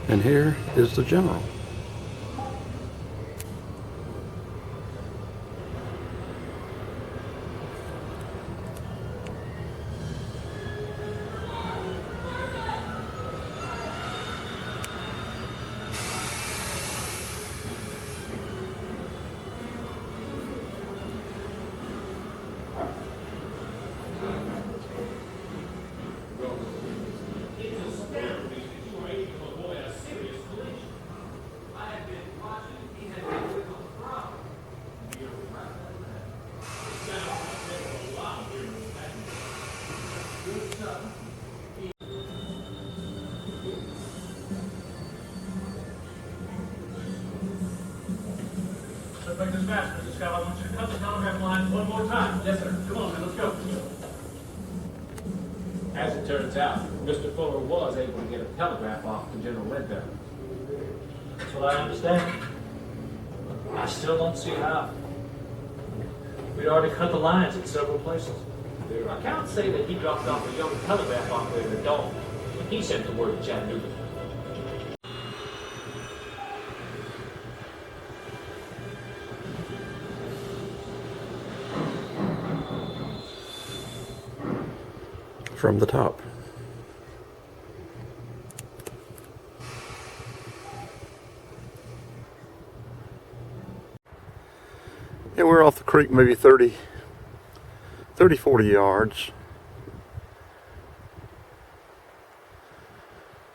And here is the general. Make this fast, Mr. Scott. I want you to cut the telegraph line one more time. Yes, sir. Come on, man, let's go. As it turns out, Mr. Fuller was able to get a telegraph off to General Ledbetter. That's what I understand. I still don't see how. We'd already cut the lines in several places. Their accounts say that he dropped off a young telegraph operator at dawn when he sent the word to Chattanooga. From the top. Yeah, we're off the creek maybe 30, 40 yards.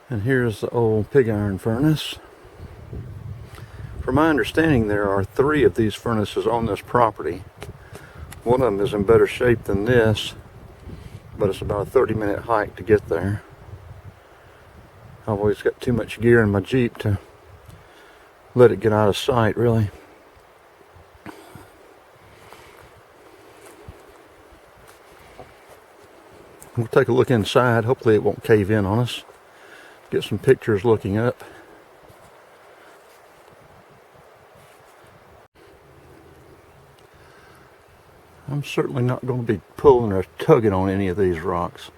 And here's the old pig iron furnace. From my understanding, there are 3 of these furnaces on this property. One of them is in better shape than this, but it's about a 30-minute hike to get there. I've always got too much gear in my Jeep to let it get out of sight, really. We'll take a look inside. Hopefully it won't cave in on us. Get some pictures looking up. I'm certainly not going to be pulling or tugging on any of these rocks.